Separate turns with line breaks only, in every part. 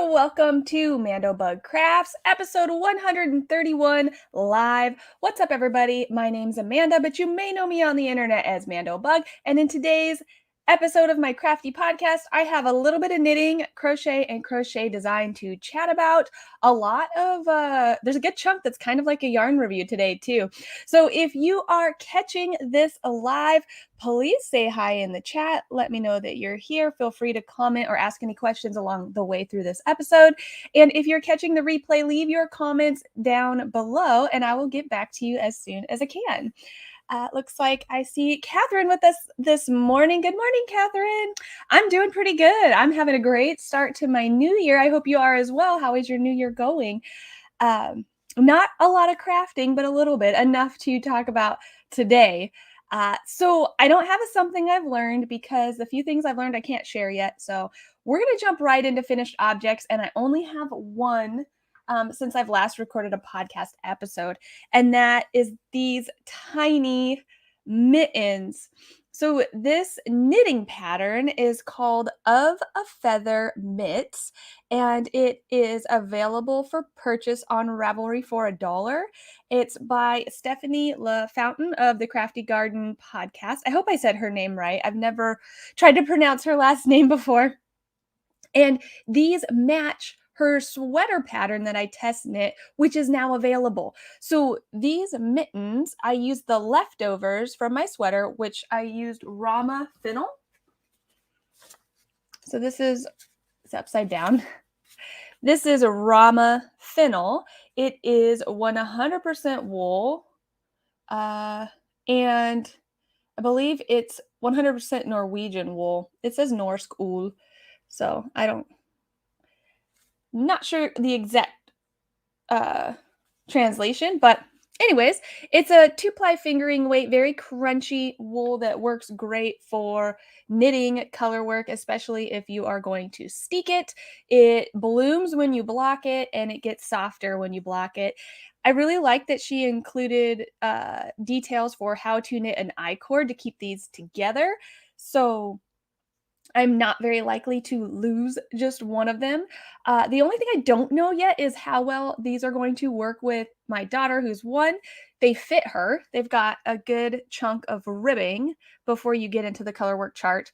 welcome to Mandobug Crafts, episode 131 live. What's up, everybody? My name's Amanda, but you may know me on the internet as Mandobug. And in today's episode of my Crafty podcast, I have a little bit of knitting, crochet, and crochet design to chat about. A lot of, there's a good chunk that's kind of like a yarn review today, too. So if you are catching this live, please say hi in the chat. Let me know that you're here. Feel free to comment or ask any questions along the way through this episode. And if you're catching the replay, leave your comments down below and I will get back to you as soon as I can. Looks like I see Catherine with us this morning. Good morning, Catherine. I'm doing pretty good. I'm having a great start to my new year. I hope you are as well. How is your new year going? Not a lot of crafting, but a little bit, enough to talk about today. So I don't have a something I've learned because the few things I've learned I can't share yet. So we're going to jump right into finished objects. And I only have one since I've last recorded a podcast episode. And that is these tiny mittens. So this knitting pattern is called Of a Feather Mitts, and it is available for purchase on Ravelry for $1. It's by Stephanie LaFountain of the Crafty Garden podcast. I hope I said her name right. I've never tried to pronounce her last name before. And these match her sweater pattern that I test knit, which is now available. So these mittens, I used the leftovers from my sweater, which I used Rauma Finull. So this is, it's upside down. This is a Rauma Finull. It is 100% wool. And I believe it's 100% Norwegian wool. It says Norsk ull. So not sure the exact translation, but anyways, it's a 2-ply fingering weight, very crunchy wool that works great for knitting color work, especially if you are going to steek it. It blooms when you block it and it gets softer when you block it. I really like that she included details for how to knit an I-cord to keep these together. So I'm not very likely to lose just one of them. The only thing I don't know yet is how well these are going to work with my daughter, who's 1. They fit her. They've got a good chunk of ribbing before you get into the color work chart.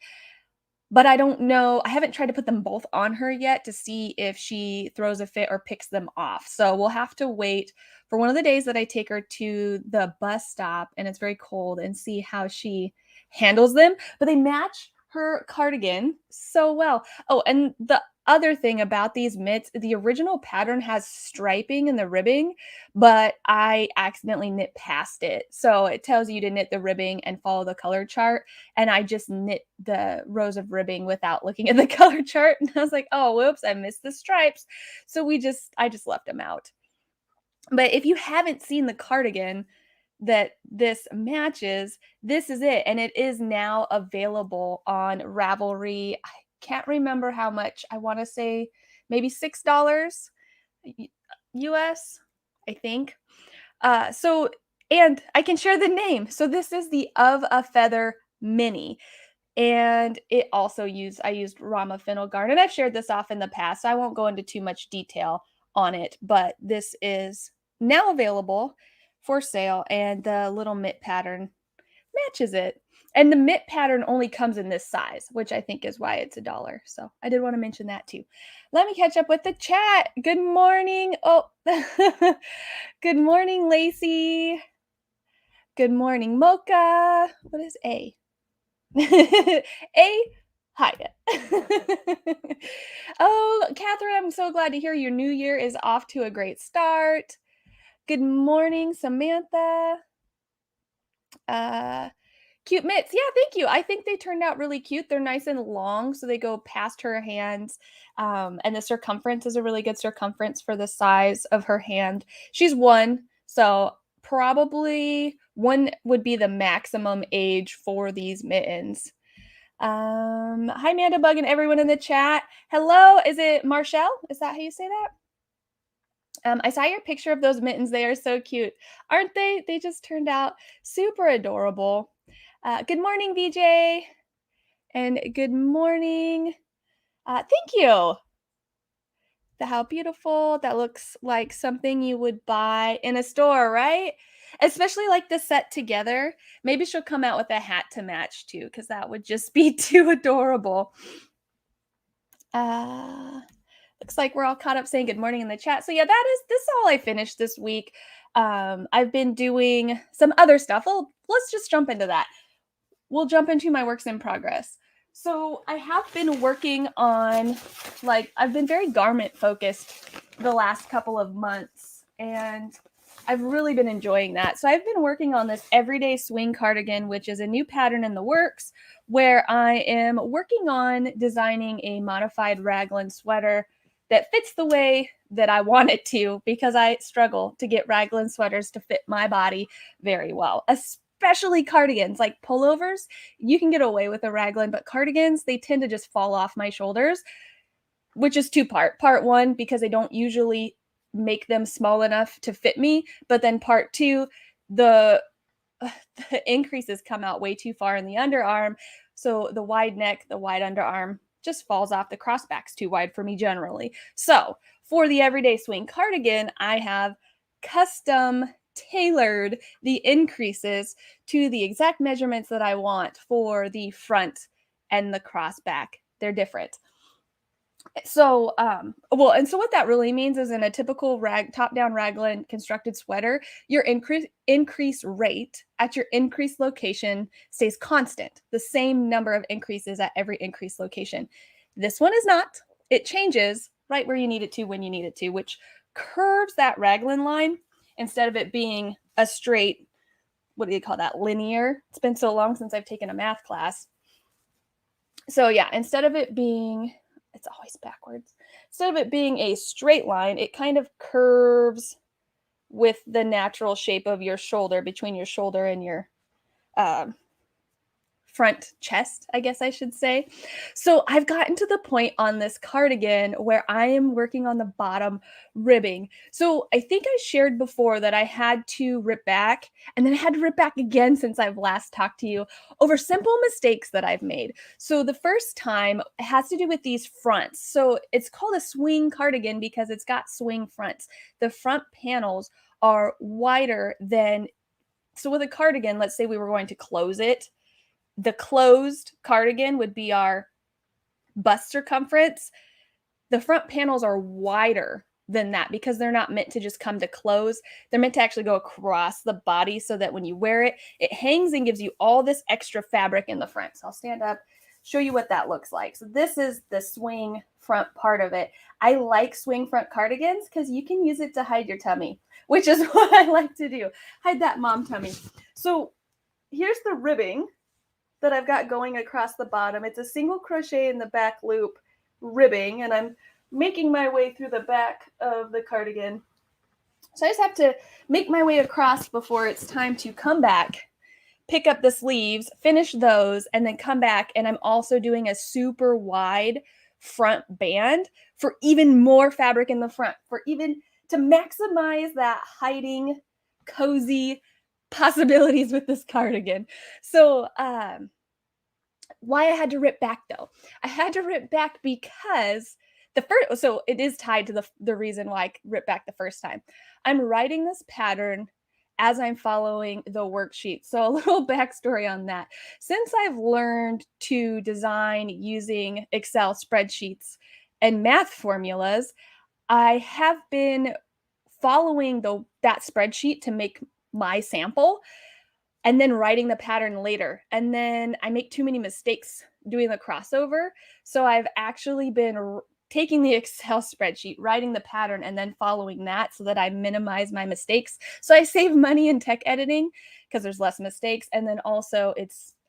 But I don't know. I haven't tried to put them both on her yet to see if she throws a fit or picks them off. So we'll have to wait for one of the days that I take her to the bus stop and it's very cold and see how she handles them. But they match her cardigan so well. Oh, and the other thing about these mitts, the original pattern has striping in the ribbing, but I accidentally knit past it. So it tells you to knit the ribbing and follow the color chart. And I just knit the rows of ribbing without looking at the color chart. And I was like, oh, whoops, I missed the stripes. So I just left them out. But if you haven't seen the cardigan that this matches, this is it. And it is now available on Ravelry. I can't remember how much. I want to say maybe $6 US, I think. And I can share the name. So this is the Of a Feather Mini. And it also I used Rauma Finull garn. And I've shared this off in the past. So I won't go into too much detail on it. But this is now available for sale. And the little mitt pattern matches it. And the mitt pattern only comes in this size, which I think is why it's $1. So I did want to mention that too. Let me catch up with the chat. Good morning. Oh, good morning, Lacey. Good morning, Mocha. What is A? A. Hyatt. Oh, Catherine, I'm so glad to hear your new year is off to a great start. Good morning, Samantha. Cute mitts. Yeah, thank you. I think they turned out really cute. They're nice and long, so they go past her hands. And the circumference is a really good circumference for the size of her hand. She's 1, so probably 1 would be the maximum age for these mittens. Hi, Mandobug and everyone in the chat. Hello, is it Marshall? Is that how you say that? I saw your picture of those mittens. They are so cute, aren't they? They just turned out super adorable. Good morning, VJ. And good morning. Thank you. How beautiful. That looks like something you would buy in a store, right? Especially like the set together. Maybe she'll come out with a hat to match too, because that would just be too adorable. Uh, Looks like we're all caught up saying good morning in the chat. So yeah, this is all I finished this week. I've been doing some other stuff. Well, let's just jump into that. We'll jump into my works in progress. So I have been working on, like, I've been very garment focused the last couple of months, and I've really been enjoying that. So I've been working on this everyday swing cardigan, which is a new pattern in the works, where I am working on designing a modified raglan sweater that fits the way that I want it to, because I struggle to get raglan sweaters to fit my body very well, especially cardigans. Like pullovers, you can get away with a raglan, but cardigans, they tend to just fall off my shoulders, which is two-part. Part one, because I don't usually make them small enough to fit me, but then part two, the increases come out way too far in the underarm, so the wide neck, the wide underarm just falls off. The crossback's too wide for me generally. So for the everyday swing cardigan, I have custom tailored the increases to the exact measurements that I want for the front and the crossback. They're different. So, and so what that really means is, in a typical top-down raglan constructed sweater, your increase rate at your increased location stays constant, the same number of increases at every increased location. This one is not. It changes right where you need it to when you need it to, which curves that raglan line instead of it being a straight, what do you call that, linear? It's been so long since I've taken a math class. So yeah, instead of it being, it's always backwards. Instead of it being a straight line, it kind of curves with the natural shape of your shoulder, between your shoulder and your front chest, I guess I should say. So I've gotten to the point on this cardigan where I am working on the bottom ribbing. So I think I shared before that I had to rip back, and then I had to rip back again since I've last talked to you, over simple mistakes that I've made. So the first time has to do with these fronts. So it's called a swing cardigan because it's got swing fronts. The front panels are wider than, so with a cardigan, let's say we were going to close it, the closed cardigan would be our bust circumference. The front panels are wider than that because they're not meant to just come to close. They're meant to actually go across the body so that when you wear it, it hangs and gives you all this extra fabric in the front. So I'll stand up, show you what that looks like. So this is the swing front part of it. I like swing front cardigans because you can use it to hide your tummy, which is what I like to do. Hide that mom tummy. So here's the ribbing that I've got going across the bottom. It's a single crochet in the back loop ribbing, and I'm making my way through the back of the cardigan. So I just have to make my way across before it's time to come back, pick up the sleeves, finish those, and then come back. And I'm also doing a super wide front band for even more fabric in the front, for even to maximize that hiding, cozy possibilities with this cardigan. So why I had to rip back though, I had to rip back because so it is tied to the reason why I ripped back the first time. I'm writing this pattern as I'm following the worksheet. So a little backstory on that. Since I've learned to design using Excel spreadsheets and math formulas, I have been following that spreadsheet to make my sample, and then writing the pattern later. And then I make too many mistakes doing the crossover. So I've actually been taking the Excel spreadsheet, writing the pattern, and then following that so that I minimize my mistakes. So I save money in tech editing because there's less mistakes. And then also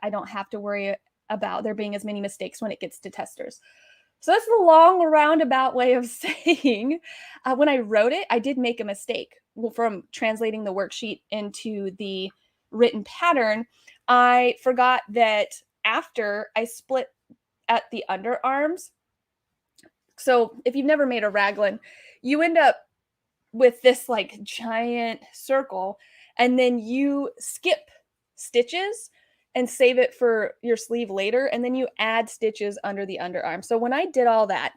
I don't have to worry about there being as many mistakes when it gets to testers. So that's the long roundabout way of saying when I wrote it, I did make a mistake from translating the worksheet into the written pattern. I forgot that after I split at the underarms. So if you've never made a raglan, you end up with this like giant circle, and then you skip stitches and save it for your sleeve later, and then you add stitches under the underarm. So when I did all that,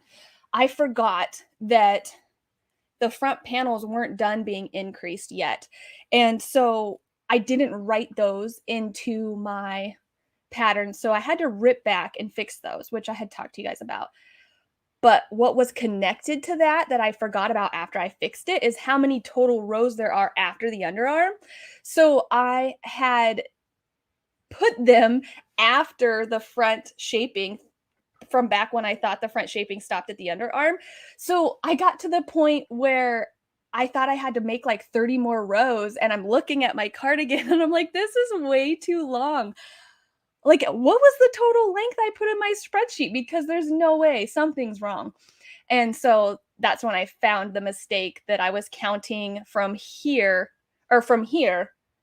I forgot that the front panels weren't done being increased yet. And so I didn't write those into my pattern. So I had to rip back and fix those, which I had talked to you guys about. But what was connected to that I forgot about after I fixed it is how many total rows there are after the underarm. So I had put them after the front shaping from back when I thought the front shaping stopped at the underarm. So I got to the point where I thought I had to make like 30 more rows, and I'm looking at my cardigan and I'm like, this is way too long. Like, what was the total length I put in my spreadsheet? Because there's no way, something's wrong. And so that's when I found the mistake that I was counting from here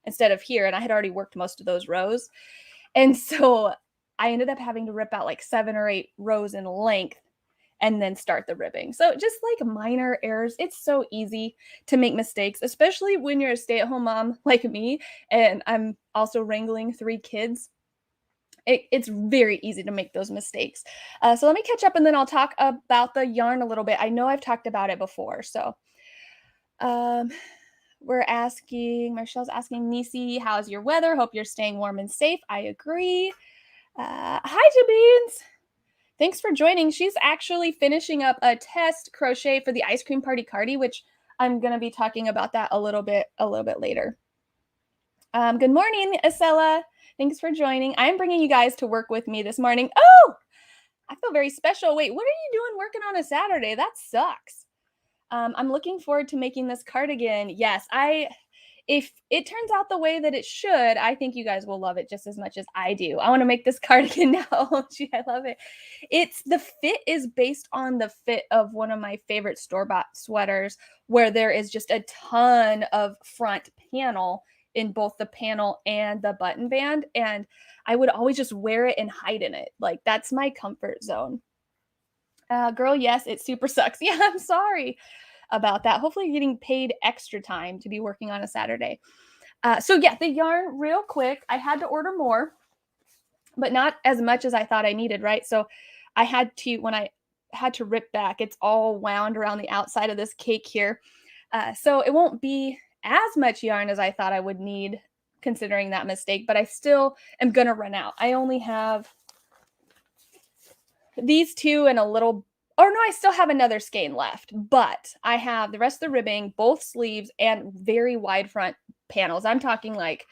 instead of here. And I had already worked most of those rows. And so I ended up having to rip out like 7 or 8 rows in length and then start the ribbing. So just like minor errors. It's so easy to make mistakes, especially when you're a stay-at-home mom like me, and I'm also wrangling 3 kids. It's very easy to make those mistakes. So let me catch up and then I'll talk about the yarn a little bit. I know I've talked about it before. So um, Michelle's asking, Nisi, how's your weather? Hope you're staying warm and safe. I agree. Hi, Jabines. Thanks for joining. She's actually finishing up a test crochet for the ice cream party Cardi, which I'm going to be talking about that a little bit later. Good morning, Isella. Thanks for joining. I'm bringing you guys to work with me this morning. Oh, I feel very special. Wait, what are you doing working on a Saturday? That sucks. I'm looking forward to making this cardigan. Yes, if it turns out the way that it should, I think you guys will love it just as much as I do. I want to make this cardigan now. Gee, I love it. The fit is based on the fit of one of my favorite store-bought sweaters, where there is just a ton of front panel in both the panel and the button band. And I would always just wear it and hide in it. Like, that's my comfort zone. Girl, yes, it super sucks. Yeah, I'm sorry about that. Hopefully you're getting paid extra time to be working on a Saturday. So yeah, the yarn real quick. I had to order more, but not as much as I thought I needed, right? So when I had to rip back, it's all wound around the outside of this cake here. So it won't be as much yarn as I thought I would need considering that mistake, but I still am going to run out. I only have these 2 and a little, oh no, I still have another skein left, but I have the rest of the ribbing, both sleeves, and very wide front panels. I'm talking like,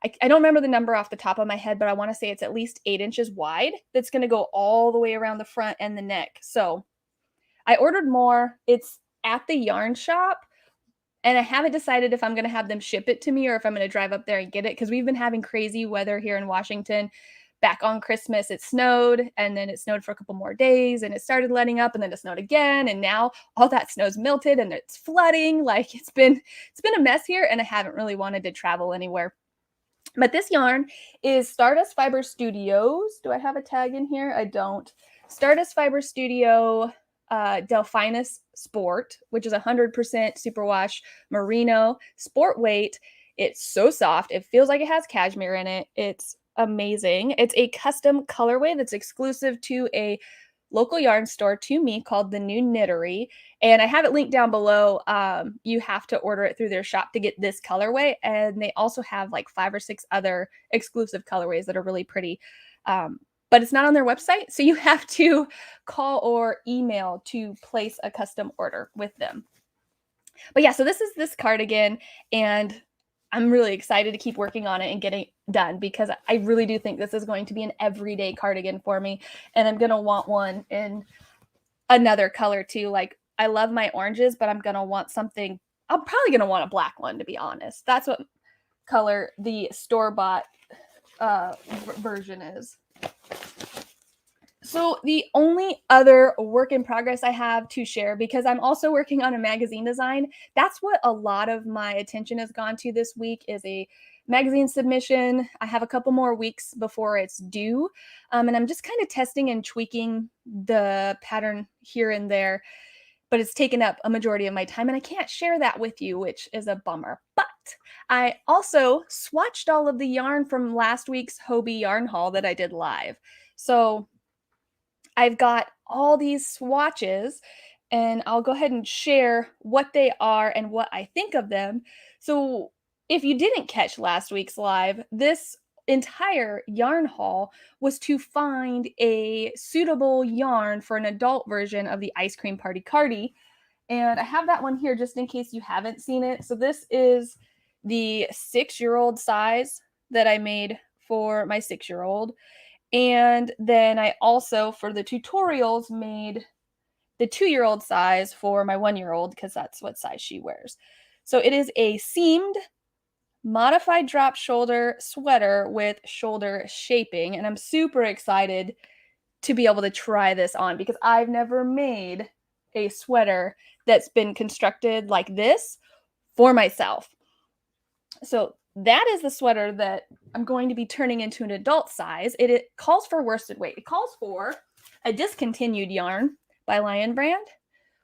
I don't remember the number off the top of my head, but I want to say it's at least 8 inches wide. That's going to go all the way around the front and the neck. So I ordered more. It's at the yarn shop, and I haven't decided if I'm going to have them ship it to me or if I'm going to drive up there and get it, because we've been having crazy weather here in Washington. Back on Christmas, it snowed, and then it snowed for a couple more days, and it started letting up, and then it snowed again, and now all that snow's melted and it's flooding. Like, it's been a mess here, and I haven't really wanted to travel anywhere. But this yarn is Stardust Fiber Studios. Do I have a tag in here? I don't. Stardust Fiber Studio Delphinus Sport, which is 100% superwash merino sport weight. It's so soft. It feels like it has cashmere in it. It's amazing. It's a custom colorway that's exclusive to a local yarn store to me called The New Knittery, and I have it linked down below. You have to order it through their shop to get this colorway, and they also have like 5 or 6 other exclusive colorways that are really pretty, but it's not on their website, so you have to call or email to place a custom order with them. But yeah, so this is this cardigan, and I'm really excited to keep working on it and getting it done, because I really do think this is going to be an everyday cardigan for me, and I'm going to want one in another color too. Like, I love my oranges, but I'm going to want something, I'm probably going to want a black one, to be honest. That's what color the store-bought version is. So the only other work in progress I have to share, because I'm also working on a magazine design, that's what a lot of my attention has gone to this week, is a magazine submission. I have a couple more weeks before it's due, and I'm just kind of testing and tweaking the pattern here and there, but it's taken up a majority of my time, and I can't share that with you, which is a bummer. But I also swatched all of the yarn from last week's Hobie yarn haul that I did live. So I've got all these swatches, and I'll go ahead and share what they are and what I think of them. So, if you didn't catch last week's live, this entire yarn haul was to find a suitable yarn for an adult version of the Ice Cream Party Cardi. And I have that one here just in case you haven't seen it. So, this is the 6-year-old size that I made for my 6-year-old. And then I also, for the tutorials, made the 2-year-old size for my 1-year-old because that's what size she wears. So it is a seamed, modified drop shoulder sweater with shoulder shaping. And I'm super excited to be able to try this on because I've never made a sweater that's been constructed like this for myself. So that is the sweater that I'm going to be turning into an adult size. It calls for worsted weight. It calls for a discontinued yarn by Lion Brand,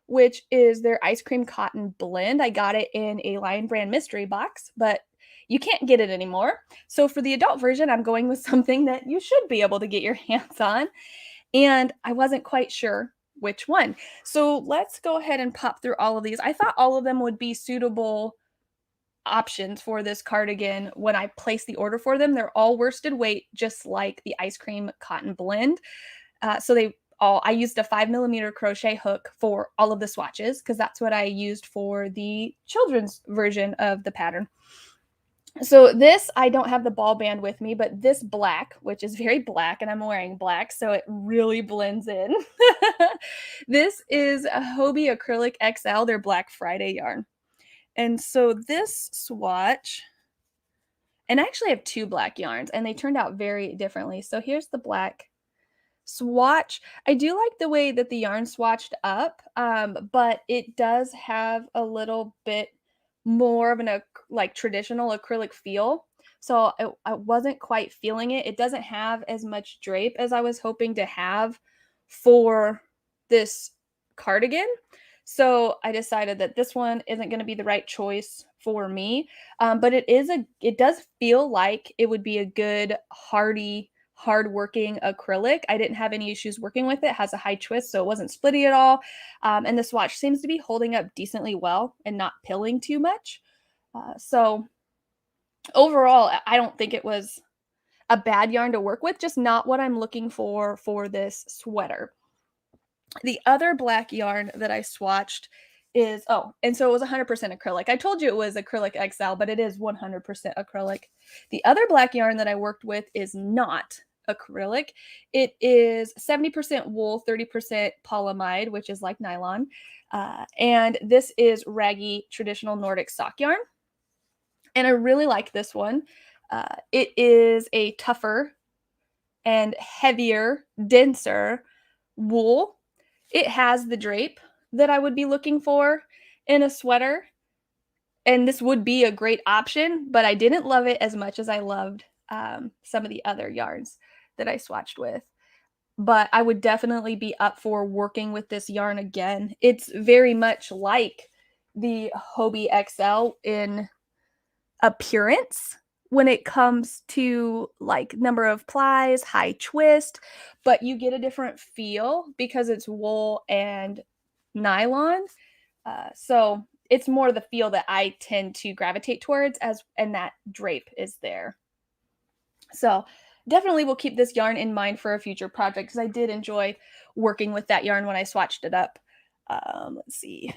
which is their ice cream cotton blend. I got it in a Lion Brand mystery box, but you can't get it anymore. So for the adult version, I'm going with something that you should be able to get your hands on. And I wasn't quite sure which one. So let's go ahead and pop through all of these. I thought all of them would be suitable options for this cardigan when I placed the order for them. They're all worsted weight, just like the ice cream cotton blend. I used a 5mm crochet hook for all of the swatches because that's what I used for the children's version of the pattern. So this, I don't have the ball band with me, but this black, which is very black, and I'm wearing black, so it really blends in. This is a Hobie Acrylic XL, their Black Friday yarn. And so this swatch, and I actually have 2 black yarns, and they turned out very differently. So here's the black swatch. I do like the way that the yarn swatched up, but it does have a little bit more of an like traditional acrylic feel. So I wasn't quite feeling it. It doesn't have as much drape as I was hoping to have for this cardigan. So I decided that this one isn't going to be the right choice for me. But it does feel like it would be a good hardy, hard-working acrylic. I didn't have any issues working with it. It has a high twist, so it wasn't splitty at all. And the swatch seems to be holding up decently well and not pilling too much. So overall, I don't think it was a bad yarn to work with, just not what I'm looking for this sweater. The other black yarn that I swatched is, and so it was 100% acrylic. I told you it was acrylic XL, but it is 100% acrylic. The other black yarn that I worked with is not acrylic. It is 70% wool, 30% polyamide, which is like nylon. And this is Raggi traditional Nordic sock yarn. And I really like this one. It is a tougher and heavier, denser wool. It has the drape that I would be looking for in a sweater. And this would be a great option, but I didn't love it as much as I loved some of the other yarns that I swatched with. But I would definitely be up for working with this yarn again. It's very much like the Hobie XL in appearance when it comes to like number of plies, high twist, but you get a different feel because it's wool and nylon. So it's more the feel that I tend to gravitate towards, and that drape is there. So definitely will keep this yarn in mind for a future project because I did enjoy working with that yarn when I swatched it up. Let's see.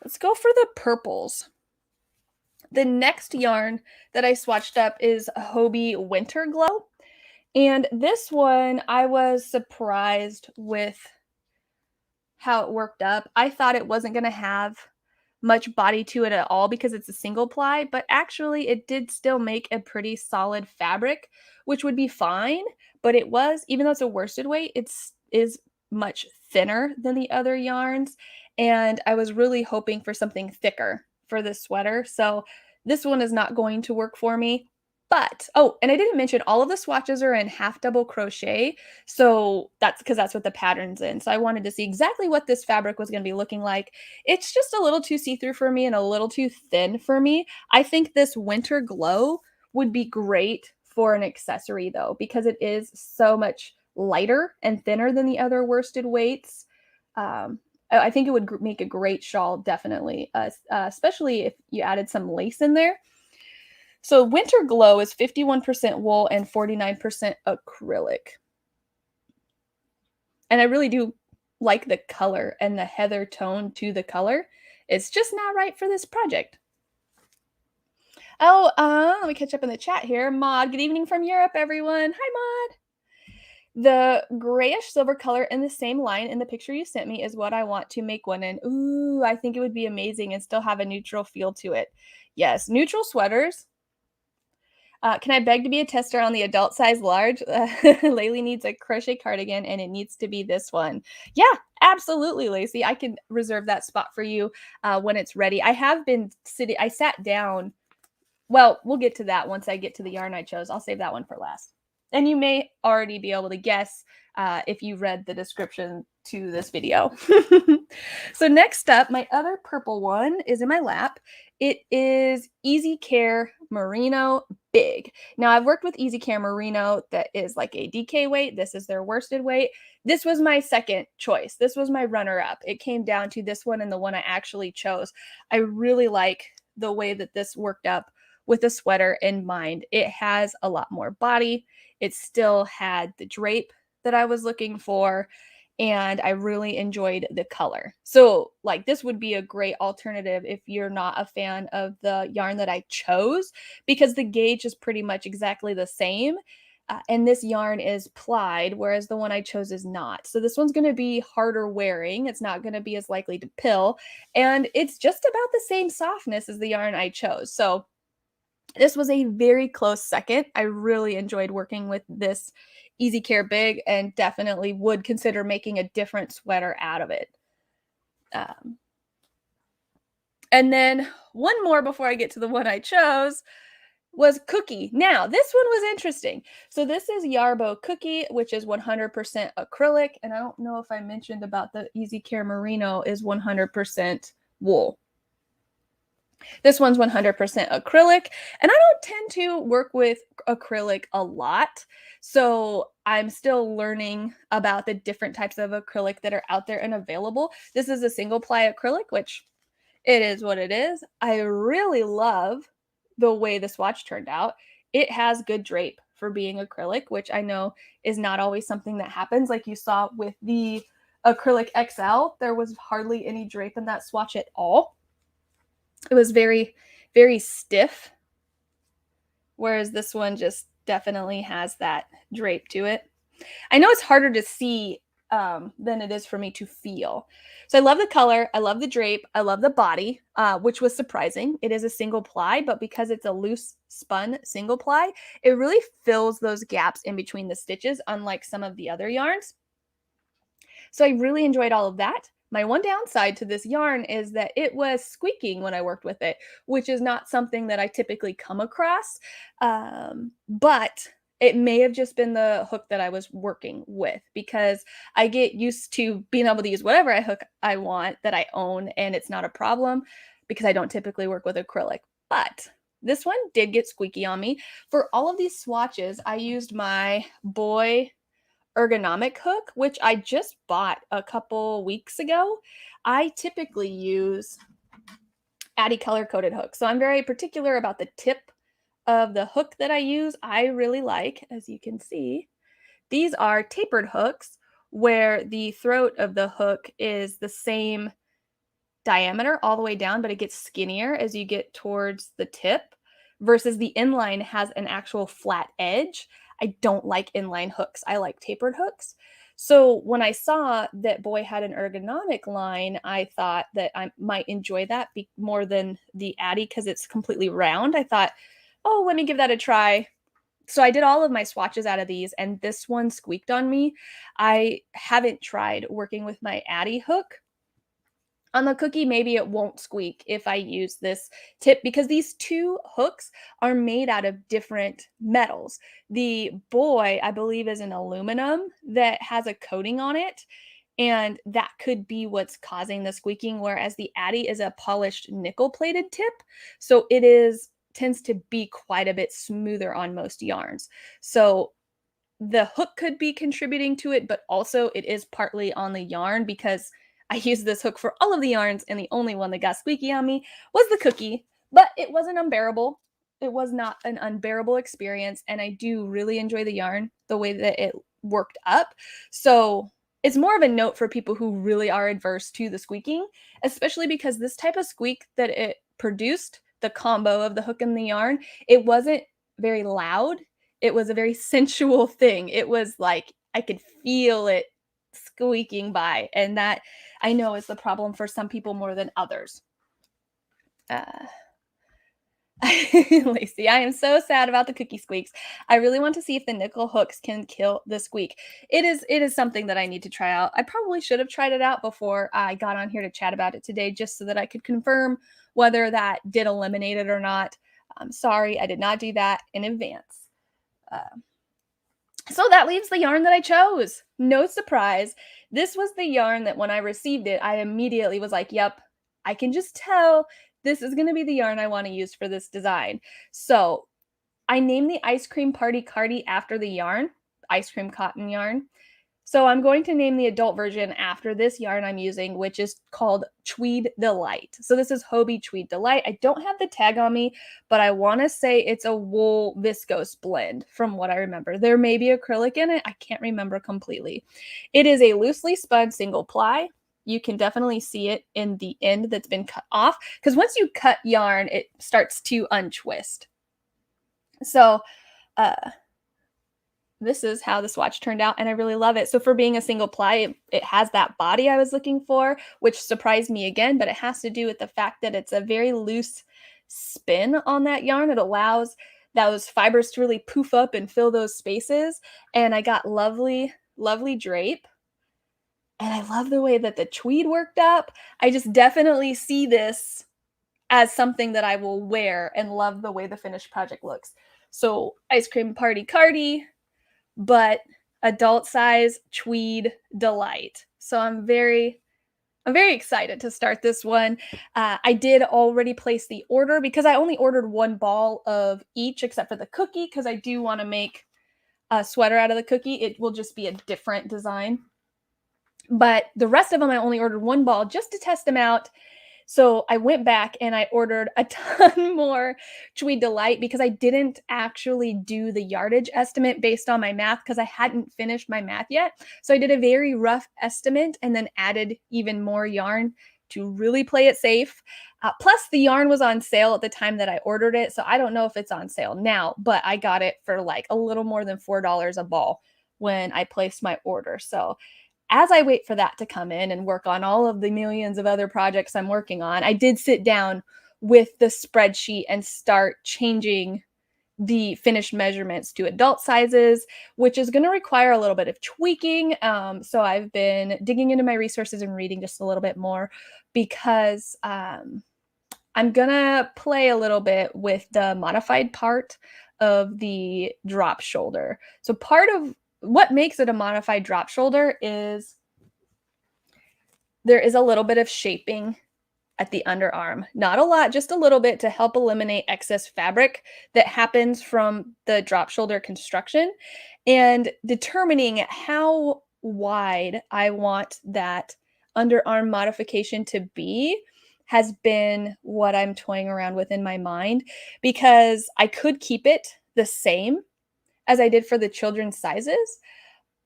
Let's go for the purples. The next yarn that I swatched up is Hobie Winter Glow. And this one, I was surprised with how it worked up. I thought it wasn't going to have much body to it at all because it's a single ply, but actually it did still make a pretty solid fabric, which would be fine. But it was, even though it's a worsted weight, it is much thinner than the other yarns. And I was really hoping for something thicker for this sweater. So this one is not going to work for me. But, and I didn't mention all of the swatches are in half double crochet. So that's because that's what the pattern's in. So I wanted to see exactly what this fabric was going to be looking like. It's just a little too see-through for me and a little too thin for me. I think this Winter Glow would be great for an accessory though, because it is so much lighter and thinner than the other worsted weights. I think it would make a great shawl, definitely, especially if you added some lace in there. So Winter Glow is 51% wool and 49% acrylic. And I really do like the color and the heather tone to the color. It's just not right for this project. Oh, let me catch up in the chat here. Maud, good evening from Europe, everyone. Hi, Maud. The grayish silver color in the same line in the picture you sent me is what I want to make one in. Ooh, I think it would be amazing and still have a neutral feel to it. Yes, neutral sweaters. Can I beg to be a tester on the adult size large? Laylee needs a crochet cardigan and it needs to be this one. Yeah, absolutely, Lacey. I can reserve that spot for you when it's ready. I have been sitting, I sat down. Well, we'll get to that once I get to the yarn I chose. I'll save that one for last. And you may already be able to guess if you read the description to this video. So next up, my other purple one is in my lap. It is Easy Care Merino Big. Now, I've worked with Easy Care Merino that is like a DK weight. This is their worsted weight. This was my second choice. This was my runner-up. It came down to this one and the one I actually chose. I really like the way that this worked up with a sweater in mind. It has a lot more body. It still had the drape that I was looking for, and I really enjoyed the color. So like this would be a great alternative if you're not a fan of the yarn that I chose, because the gauge is pretty much exactly the same. And this yarn is plied, whereas the one I chose is not. So this one's going to be harder wearing. It's not going to be as likely to pill. And it's just about the same softness as the yarn I chose. So this was a very close second. I really enjoyed working with this Easy Care Big and definitely would consider making a different sweater out of it. And then one more before I get to the one I chose was Cookie. Now, this one was interesting. So this is Yarbo Cookie, which is 100% acrylic. And I don't know if I mentioned about the Easy Care Merino is 100% wool. This one's 100% acrylic, and I don't tend to work with acrylic a lot, so I'm still learning about the different types of acrylic that are out there and available. This is a single ply acrylic, which it is what it is. I really love the way the swatch turned out. It has good drape for being acrylic, which I know is not always something that happens. Like you saw with the acrylic XL, there was hardly any drape in that swatch at all. It was very, very stiff, whereas this one just definitely has that drape to it. I know it's harder to see than it is for me to feel. So I love the color. I love the drape. I love the body, which was surprising. It is a single ply, but because it's a loose spun single ply, it really fills those gaps in between the stitches, unlike some of the other yarns. So I really enjoyed all of that. My one downside to this yarn is that it was squeaking when I worked with it, which is not something that I typically come across. But it may have just been the hook that I was working with, because I get used to being able to use whatever hook I want that I own, and it's not a problem because I don't typically work with acrylic. But this one did get squeaky on me. For all of these swatches, I used my Boy ergonomic hook, which I just bought a couple weeks ago. I typically use Addi color coded hooks, so I'm very particular about the tip of the hook that I use. I really like, as you can see, these are tapered hooks where the throat of the hook is the same diameter all the way down, but it gets skinnier as you get towards the tip, versus the inline has an actual flat edge. I don't like inline hooks. I like tapered hooks. So when I saw that Boy had an ergonomic line, I thought that I might enjoy that more than the Addi because it's completely round. I thought, oh, let me give that a try. So I did all of my swatches out of these, and this one squeaked on me. I haven't tried working with my Addi hook. On the Cookie, maybe it won't squeak if I use this tip, because these two hooks are made out of different metals. The Boy, I believe, is an aluminum that has a coating on it, and that could be what's causing the squeaking, whereas the Addi is a polished nickel-plated tip, so it tends to be quite a bit smoother on most yarns. So the hook could be contributing to it, but also it is partly on the yarn because I used this hook for all of the yarns and the only one that got squeaky on me was the cookie, but it wasn't unbearable. It was not an unbearable experience, and I do really enjoy the yarn, the way that it worked up. So it's more of a note for people who really are adverse to the squeaking, especially because this type of squeak that it produced, the combo of the hook and the yarn, it wasn't very loud. It was a very sensual thing. It was like I could feel it squeaking by, and that I know is the problem for some people more than others. Lacey, I am so sad about the cookie squeaks. I really want to see if the nickel hooks can kill the squeak. It is something that I need to try out. I probably should have tried it out before I got on here to chat about it today, just so that I could confirm whether that did eliminate it or not. I'm sorry, I did not do that in advance. So that leaves the yarn that I chose. No surprise. This was the yarn that when I received it, I immediately was like, yep, I can just tell this is going to be the yarn I want to use for this design. So I named the Ice Cream Party Cardi after the yarn, ice cream cotton yarn. So I'm going to name the adult version after this yarn I'm using, which is called Tweed Delight. So this is Hobie Tweed Delight. I don't have the tag on me, but I want to say it's a wool viscose blend from what I remember. There may be acrylic in it. I can't remember completely. It is a loosely spun single ply. You can definitely see it in the end that's been cut off, because once you cut yarn, it starts to untwist. So, this is how the swatch turned out, and I really love it. So for being a single ply, it has that body I was looking for, which surprised me again, but it has to do with the fact that it's a very loose spin on that yarn. It allows those fibers to really poof up and fill those spaces, and I got lovely, lovely drape. And I love the way that the tweed worked up. I just definitely see this as something that I will wear and love the way the finished project looks. So Ice Cream Party Cardi, but adult size Tweed Delight. So I'm very excited to start this one. I did already place the order because I only ordered one ball of each except for the cookie, because I do want to make a sweater out of the cookie. It will just be a different design. But the rest of them, I only ordered one ball just to test them out. So I went back and I ordered a ton more Tweed Delight because I didn't actually do the yardage estimate based on my math because I hadn't finished my math yet. So I did a very rough estimate and then added even more yarn to really play it safe. Plus the yarn was on sale at the time that I ordered it. So I don't know if it's on sale now, but I got it for like a little more than $4 a ball when I placed my order. So as I wait for that to come in and work on all of the millions of other projects I'm working on, I did sit down with the spreadsheet and start changing the finished measurements to adult sizes, which is going to require a little bit of tweaking. So I've been digging into my resources and reading just a little bit more because I'm going to play a little bit with the modified part of the drop shoulder. So part of what makes it a modified drop shoulder is there is a little bit of shaping at the underarm. Not a lot, just a little bit to help eliminate excess fabric that happens from the drop shoulder construction. And determining how wide I want that underarm modification to be has been what I'm toying around with in my mind, because I could keep it the same as I did for the children's sizes,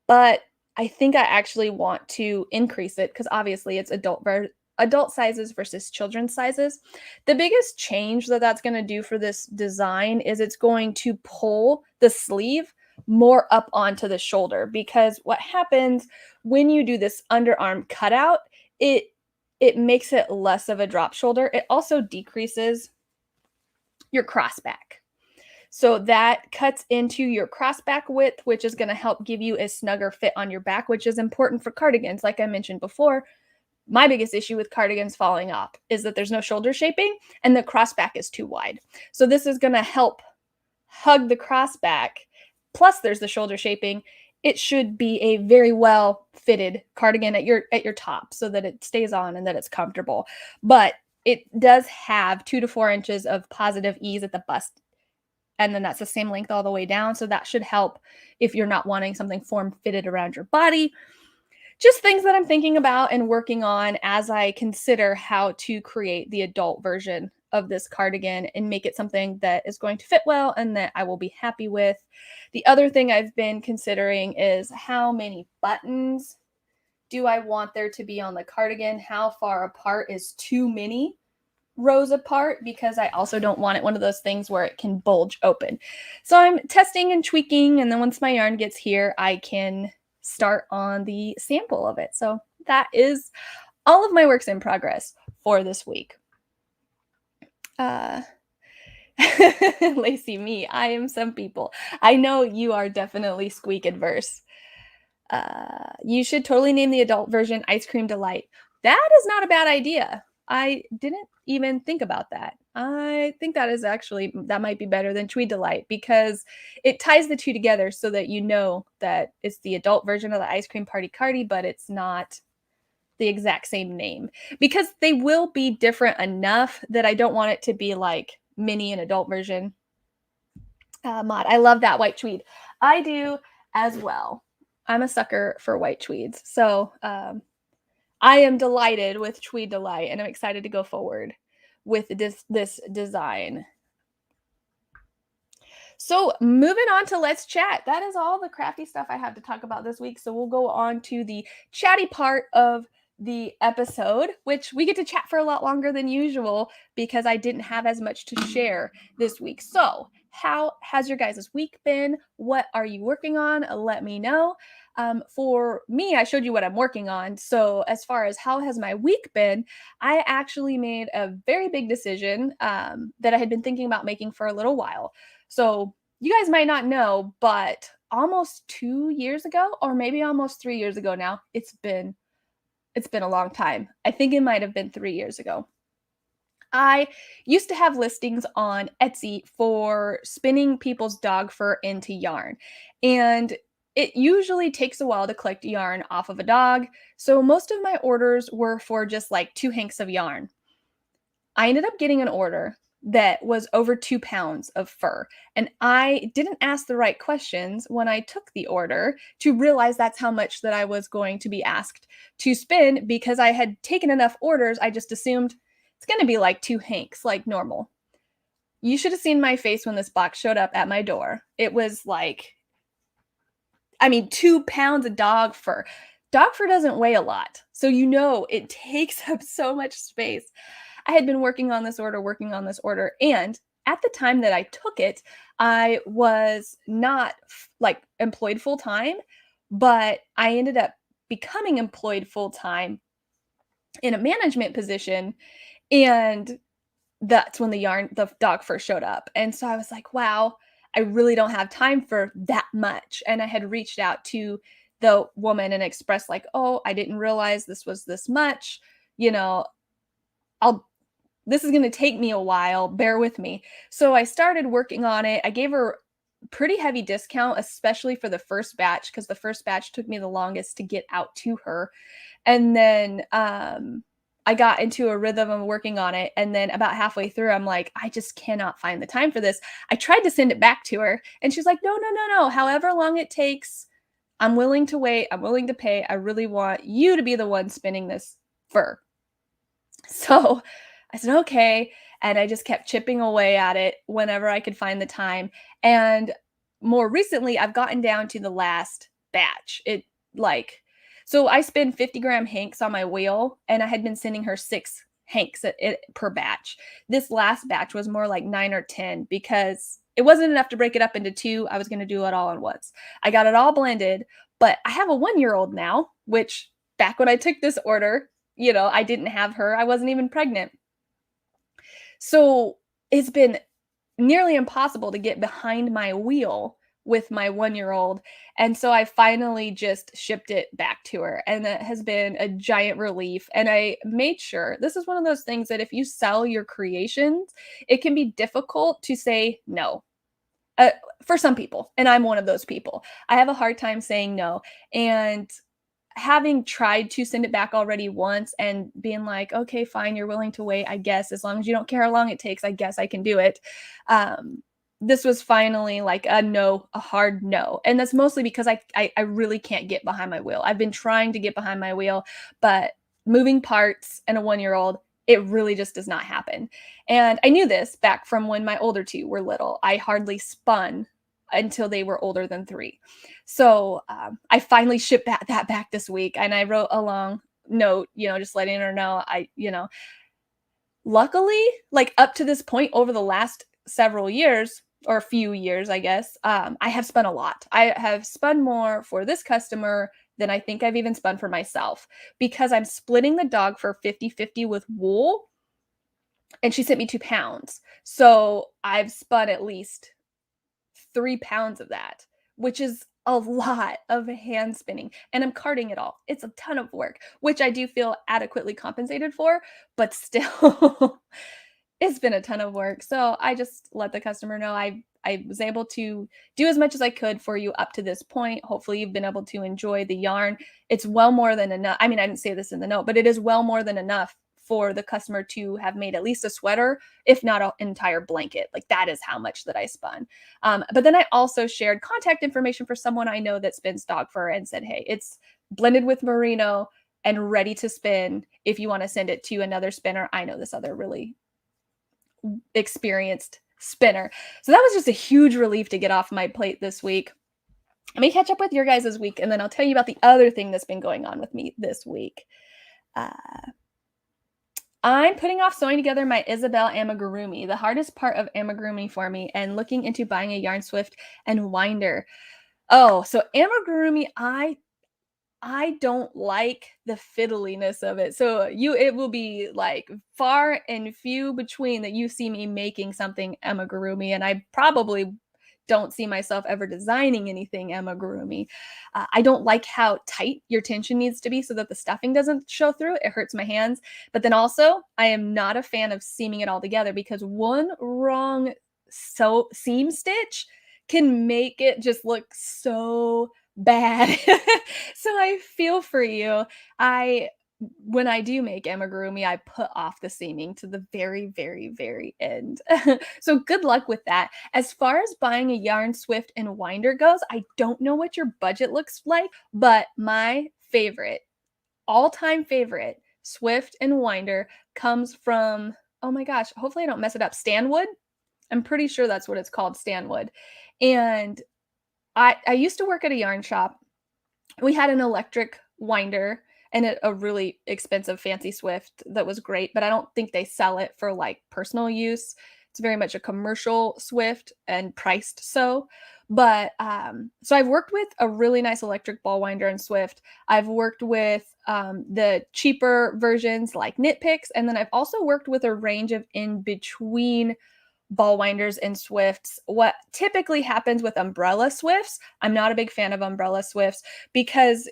but I think I actually want to increase it because obviously it's adult sizes versus children's sizes. The biggest change that that's going to do for this design is it's going to pull the sleeve more up onto the shoulder, because what happens when you do this underarm cutout, it makes it less of a drop shoulder. It also decreases your crossback. So that cuts into your crossback width, which is going to help give you a snugger fit on your back, which is important for cardigans. Like I mentioned before, my biggest issue with cardigans falling off is that there's no shoulder shaping and the crossback is too wide. So this is going to help hug the crossback. Plus there's the shoulder shaping. It should be a very well fitted cardigan at your top so that it stays on and that it's comfortable. But it does have 2 to 4 inches of positive ease at the bust and then that's the same length all the way down. So that should help if you're not wanting something form fitted around your body. Just things that I'm thinking about and working on as I consider how to create the adult version of this cardigan and make it something that is going to fit well and that I will be happy with. The other thing I've been considering is how many buttons do I want there to be on the cardigan? How far apart is too many rows apart? Because I also don't want it one of those things where it can bulge open. So I'm testing and tweaking, and then once my yarn gets here, I can start on the sample of it. So that is all of my works in progress for this week. Lacey, me, I am some people. I know you are definitely squeak adverse. You should totally name the adult version Ice Cream Delight. That is not a bad idea. I didn't even think about that. I think that is actually, that might be better than Tweed Delight because it ties the two together so that you know that it's the adult version of the Ice Cream Party Cardi, but it's not the exact same name because they will be different enough that I don't want it to be like mini and adult version. Mod, I love that white tweed. I do as well. I'm a sucker for white tweeds. So I am delighted with Tweed Delight, and I'm excited to go forward with this design. So moving on to Let's Chat. That is all the crafty stuff I have to talk about this week. So we'll go on to the chatty part of the episode, which we get to chat for a lot longer than usual because I didn't have as much to share this week. So how has your guys' week been? What are you working on? Let me know. For me, I showed you what I'm working on. So as far as how has my week been, I actually made a very big decision that I had been thinking about making for a little while. So you guys might not know, but almost 2 years ago, or maybe almost 3 years ago now, it's been a long time. I think it might have been 3 years ago. I used to have listings on Etsy for spinning people's dog fur into yarn. And it usually takes a while to collect yarn off of a dog. So most of my orders were for just like 2 hanks of yarn. I ended up getting an order that was over 2 pounds of fur. And I didn't ask the right questions when I took the order to realize that's how much that I was going to be asked to spin because I had taken enough orders. I just assumed it's going to be like 2 hanks, like normal. You should have seen my face when this box showed up at my door. It was like, 2 pounds of dog fur. Dog fur doesn't weigh a lot. So it takes up so much space. I had been working on this order, and at the time that I took it, I was not employed full time, but I ended up becoming employed full time in a management position, and that's when the dog first showed up. And so I was like, wow, I really don't have time for that much. And I had reached out to the woman and expressed like, oh, I didn't realize this was this much, this is going to take me a while. Bear with me. So I started working on it. I gave her a pretty heavy discount, especially for the first batch, because the first batch took me the longest to get out to her. And then I got into a rhythm of working on it. And then about halfway through, I'm like, I just cannot find the time for this. I tried to send it back to her, and she's like, no. However long it takes, I'm willing to wait. I'm willing to pay. I really want you to be the one spinning this fur. So I said, okay. And I just kept chipping away at it whenever I could find the time. And more recently, I've gotten down to the last batch. So I spin 50-gram hanks on my wheel, and I had been sending her 6 hanks per batch. This last batch was more like 9 or 10 because it wasn't enough to break it up into 2. I was going to do it all at once. I got it all blended, but I have a 1-year-old now, which back when I took this order, I didn't have her. I wasn't even pregnant. So it's been nearly impossible to get behind my wheel with my 1-year-old. And so I finally just shipped it back to her. And that has been a giant relief. And I made sure, this is one of those things that if you sell your creations, it can be difficult to say no. For some people. And I'm one of those people. I have a hard time saying no. And having tried to send it back already once and being like, okay, fine, you're willing to wait, I guess, as long as you don't care how long it takes, I guess I can do it. this was finally like a no, a hard no. And that's mostly because I really can't get behind my wheel. I've been trying to get behind my wheel, but moving parts and a 1-year-old, it really just does not happen. And I knew this back from when my older two were little. I hardly spun until they were older than 3. So I finally shipped that back this week, and I wrote a long note, just letting her know luckily, like up to this point over the last several years or a few years, I guess, I have spun a lot. I have spun more for this customer than I think I've even spun for myself because I'm splitting the dog for 50-50 with wool, and she sent me 2 pounds. So I've spun at least 3 pounds of that, which is a lot of hand spinning, and I'm carding it all. It's a ton of work, which I do feel adequately compensated for, but still, it's been a ton of work. So I just let the customer know I was able to do as much as I could for you up to this point. Hopefully, you've been able to enjoy the yarn. It's well more than enough. I mean, I didn't say this in the note, but it is well more than enough for the customer to have made at least a sweater, if not an entire blanket. Like that is how much that I spun. But then I also shared contact information for someone I know that spins dog fur and said, hey, it's blended with merino and ready to spin if you want to send it to another spinner. I know this other really experienced spinner. So that was just a huge relief to get off my plate this week. Let me catch up with your guys' week, and then I'll tell you about the other thing that's been going on with me this week. I'm putting off sewing together my Isabelle Amigurumi, the hardest part of amigurumi for me, and looking into buying a yarn swift and winder. Oh, so amigurumi, I don't like the fiddliness of it. So it will be like far and few between that you see me making something amigurumi, and I probably don't see myself ever designing anything amigurumi. I don't like how tight your tension needs to be so that the stuffing doesn't show through. It hurts my hands. But then also, I am not a fan of seaming it all together because one wrong seam stitch can make it just look so bad. So I feel for you. When I do make amigurumi, I put off the seaming to the very, very, very end. So good luck with that. As far as buying a yarn swift and winder goes, I don't know what your budget looks like, but my favorite, all-time favorite swift and winder comes from, oh my gosh, hopefully I don't mess it up, Stanwood. I'm pretty sure that's what it's called, Stanwood. And I used to work at a yarn shop. We had an electric winder and a really expensive fancy swift that was great, but I don't think they sell it for like personal use. It's very much a commercial swift and priced so. But so I've worked with a really nice electric ball winder and swift. I've worked with the cheaper versions like Knit Picks, and then I've also worked with a range of in between ball winders and swifts. What typically happens with umbrella swifts, I'm not a big fan of umbrella swifts because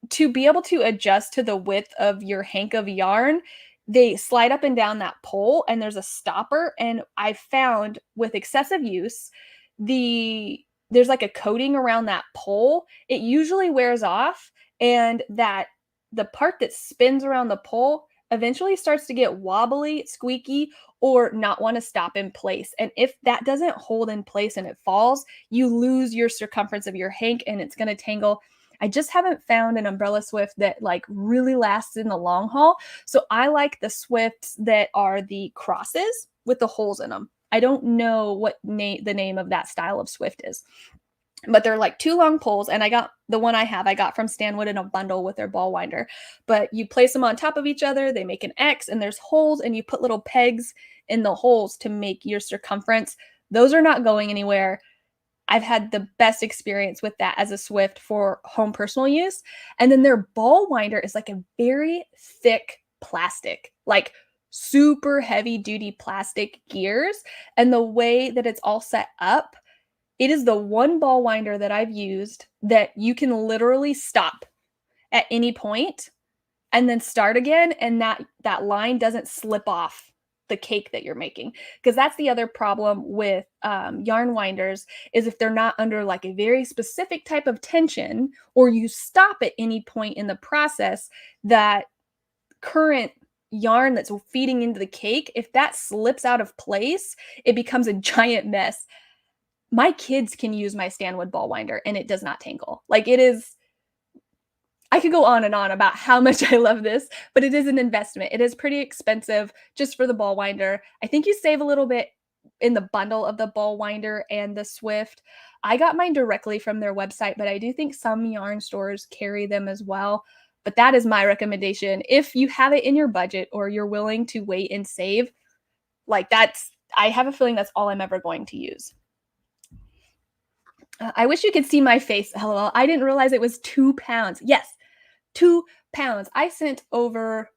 to be able to adjust to the width of your hank of yarn, they slide up and down that pole and there's a stopper. And I found with excessive use, there's like a coating around that pole. It usually wears off, and that the part that spins around the pole eventually starts to get wobbly, squeaky, or not want to stop in place. And if that doesn't hold in place and it falls, you lose your circumference of your hank and it's going to tangle. I just haven't found an umbrella swift that like really lasts in the long haul. So I like the swifts that are the crosses with the holes in them. I don't know what the name of that style of swift is, but they're like 2 long poles, and I got the one I got from Stanwood in a bundle with their ball winder. But you place them on top of each other, they make an X, and there's holes, and you put little pegs in the holes to make your circumference. Those are not going anywhere. I've had the best experience with that as a swift for home personal use. And then their ball winder is like a very thick plastic, like super heavy duty plastic gears. And the way that it's all set up, it is the one ball winder that I've used that you can literally stop at any point and then start again, and that line doesn't slip off the cake that you're making. Because that's the other problem with yarn winders, is if they're not under like a very specific type of tension, or you stop at any point in the process, that current yarn that's feeding into the cake, if that slips out of place, it becomes a giant mess. My kids can use my Stanwood ball winder and it does not tangle. Like it is I could go on and on about how much I love this, but it is an investment. It is pretty expensive just for the ball winder. I think you save a little bit in the bundle of the ball winder and the Swift. I got mine directly from their website, but I do think some yarn stores carry them as well. But that is my recommendation. If you have it in your budget or you're willing to wait and save, like I have a feeling that's all I'm ever going to use. I wish you could see my face. LOL. I didn't realize it was 2 pounds. Yes, 2 pounds. I sent over,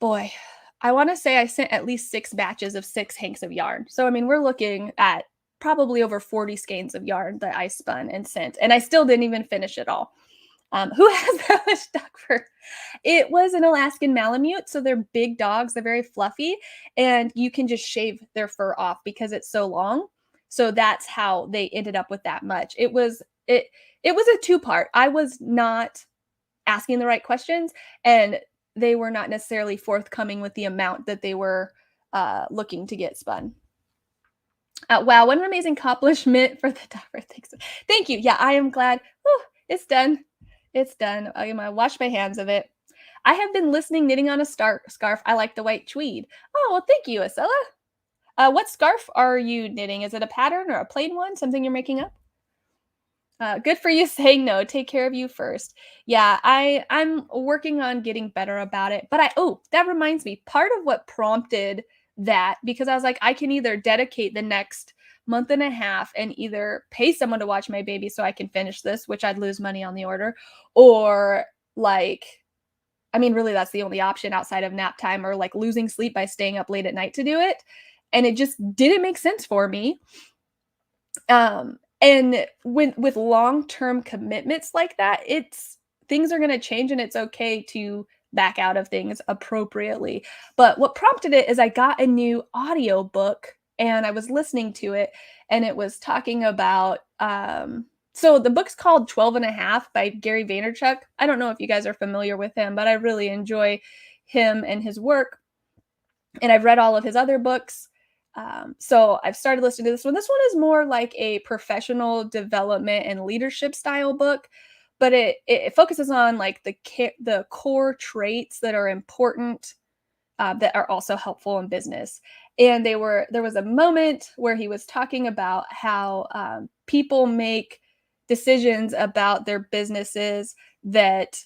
boy, I want to say I sent at least 6 batches of 6 hanks of yarn. So, I mean, we're looking at probably over 40 skeins of yarn that I spun and sent, and I still didn't even finish it all. Who has that much duck fur? It was an Alaskan Malamute, so they're big dogs. They're very fluffy, and you can just shave their fur off because it's so long. So that's how they ended up with that much. It was a 2-part. I was not asking the right questions, and they were not necessarily forthcoming with the amount that they were looking to get spun. Wow, what an amazing accomplishment for the dog. Thank you. Yeah, I am glad. Whew, it's done. It's done. I'm gonna wash my hands of it. I have been listening, knitting on a scarf. I like the white tweed. Oh, well, thank you, Isabelle. What scarf are you knitting? Is it a pattern or a plain one? Something you're making up? Good for you saying no. Take care of you first. Yeah, I'm working on getting better about it. But that reminds me. Part of what prompted that, because I was like, I can either dedicate the next month and a half and either pay someone to watch my baby so I can finish this, which I'd lose money on the order, or like, I mean, really, that's the only option outside of nap time or like losing sleep by staying up late at night to do it. And it just didn't make sense for me. And with long-term commitments like that, things are going to change and it's okay to back out of things appropriately. But what prompted it is I got a new audio book and I was listening to it, and it was talking about so the book's called 12 and a Half by Gary Vaynerchuk. I don't know if you guys are familiar with him, but I really enjoy him and his work. And I've read all of his other books. So I've started listening to this one. This one is more like a professional development and leadership style book, but it focuses on like the core traits that are important, that are also helpful in business. And there was a moment where he was talking about how people make decisions about their businesses that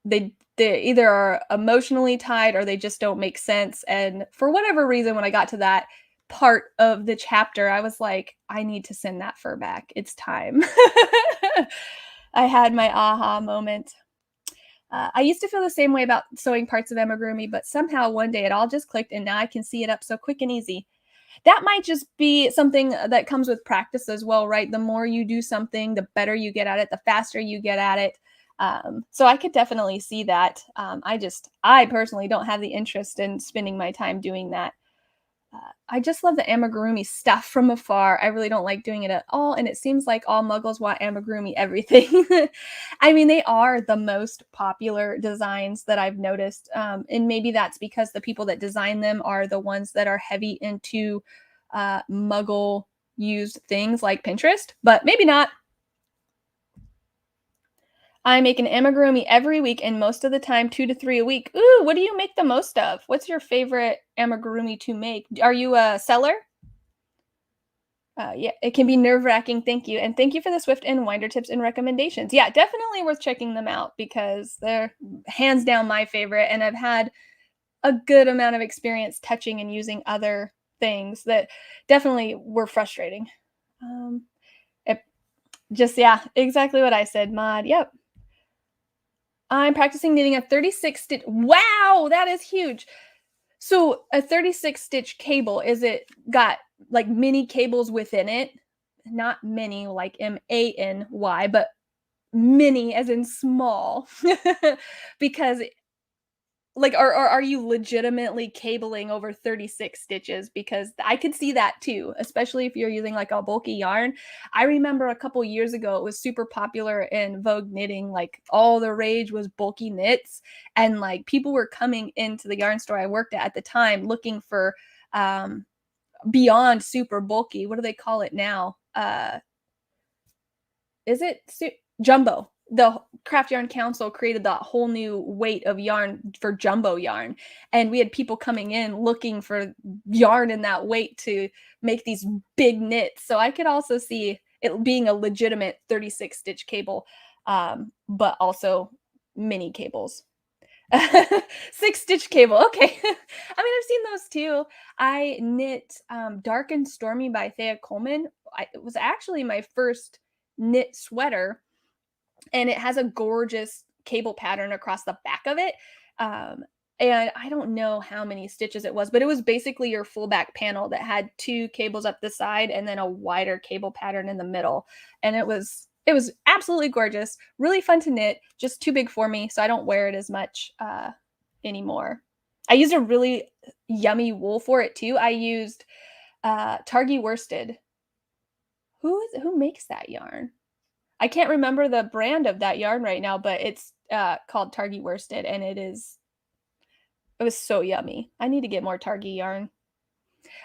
they either are emotionally tied or they just don't make sense. And for whatever reason, when I got to that part of the chapter, I was like, I need to send that fur back. It's time. I had my aha moment. I used to feel the same way about sewing parts of Amigurumi, but somehow one day it all just clicked and now I can see it up so quick and easy. That might just be something that comes with practice as well, right? The more you do something, the better you get at it, the faster you get at it. So I could definitely see that. I personally don't have the interest in spending my time doing that. I just love the amigurumi stuff from afar. I really don't like doing it at all, and it seems like all muggles want amigurumi everything. I mean, they are the most popular designs that I've noticed, and maybe that's because the people that design them are the ones that are heavy into muggle used things like Pinterest, but maybe not. I make an amigurumi every week, and most of the time 2 to 3 a week. Ooh, what do you make the most of? What's your favorite amigurumi to make? Are you a seller? Yeah, it can be nerve-wracking. Thank you. And thank you for the Swift and Winder tips and recommendations. Yeah, definitely worth checking them out because they're hands down my favorite. And I've had a good amount of experience touching and using other things that definitely were frustrating. It yeah, exactly what I said, Mod. Yep. I'm practicing knitting a 36 stitch. Wow, that is huge. So a 36 stitch cable, is it got like mini cables within it? Not many like MANY, but mini as in small. Because Like, or are you legitimately cabling over 36 stitches? Because I could see that too, especially if you're using like a bulky yarn. I remember a couple years ago, it was super popular in Vogue knitting. Like all the rage was bulky knits. And like people were coming into the yarn store I worked at the time looking for um, beyond super bulky. What do they call it now? Is it jumbo? The Craft Yarn Council created that whole new weight of yarn for jumbo yarn. And we had people coming in looking for yarn in that weight to make these big knits. So I could also see it being a legitimate 36 stitch cable, but also mini cables. 6-stitch cable. Okay. I mean, I've seen those too. I knit Dark and Stormy by Thea Coleman. It was actually my first knit sweater, and it has a gorgeous cable pattern across the back of it. Um, and I don't know how many stitches it was, but it was basically your full back panel that had 2 cables up the side and then a wider cable pattern in the middle. And it was absolutely gorgeous, really fun to knit, just too big for me, so I don't wear it as much anymore. I used a really yummy wool for it too. I used Targhee worsted. Who makes that yarn? I can't remember the brand of that yarn right now, but it's called Targhee worsted, and it was so yummy. I need to get more Targhee yarn.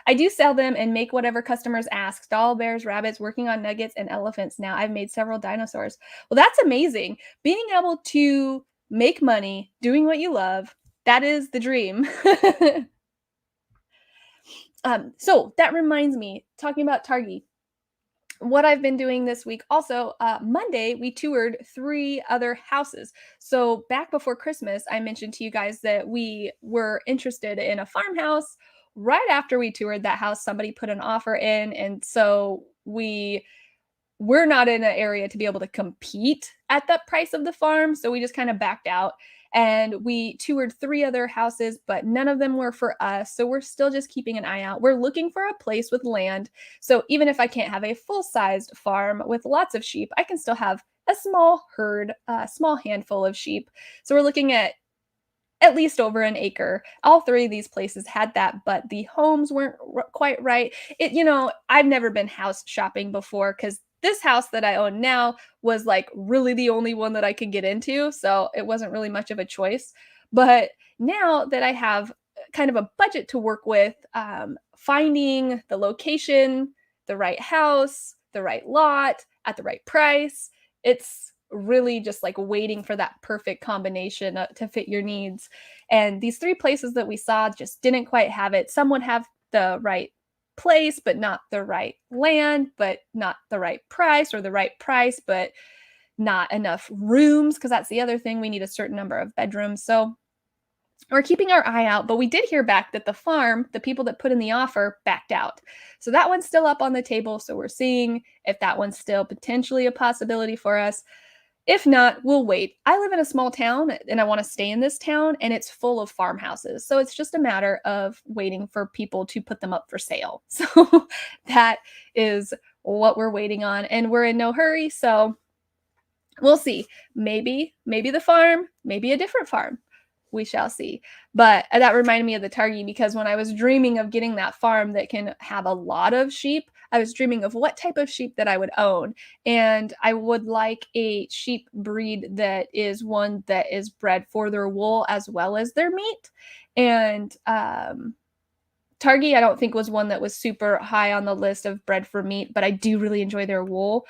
I do sell them and make whatever customers ask. Doll, bears, rabbits, working on nuggets, and elephants now. I've made several dinosaurs. Well, that's amazing. Being able to make money doing what you love, that is the dream. So that reminds me, talking about Targhee, what I've been doing this week also, Monday, we toured 3 other houses. So back before Christmas, I mentioned to you guys that we were interested in a farmhouse. Right after we toured that house, somebody put an offer in, and so we're not in an area to be able to compete at the price of the farm, so we just kind of backed out. And we toured 3 other houses, but none of them were for us. So we're still just keeping an eye out. We're looking for a place with land. So even if I can't have a full-sized farm with lots of sheep, I can still have a small herd, a small handful of sheep. So we're looking at least over an acre. All 3 of these places had that, but the homes weren't quite right. I've never been house shopping before because this house that I own now was like really the only one that I could get into. So it wasn't really much of a choice. But now that I have kind of a budget to work with, finding the location, the right house, the right lot at the right price, it's really just like waiting for that perfect combination to fit your needs. And these 3 places that we saw just didn't quite have it. Some would have the right place, but not the right land, but not the right price, or the right price, but not enough rooms, because that's the other thing. We need a certain number of bedrooms. So we're keeping our eye out, but we did hear back that the farm, the people that put in the offer, backed out. So that one's still up on the table. So we're seeing if that one's still potentially a possibility for us. If not, we'll wait. I live in a small town and I want to stay in this town, and it's full of farmhouses. So it's just a matter of waiting for people to put them up for sale. So that is what we're waiting on, and we're in no hurry. So we'll see. Maybe the farm, maybe a different farm. We shall see. But that reminded me of the Targhee, because when I was dreaming of getting that farm that can have a lot of sheep, I was dreaming of what type of sheep that I would own. And I would like a sheep breed that is one that is bred for their wool as well as their meat. And Targhee, I don't think was one that was super high on the list of bred for meat, but I do really enjoy their wool.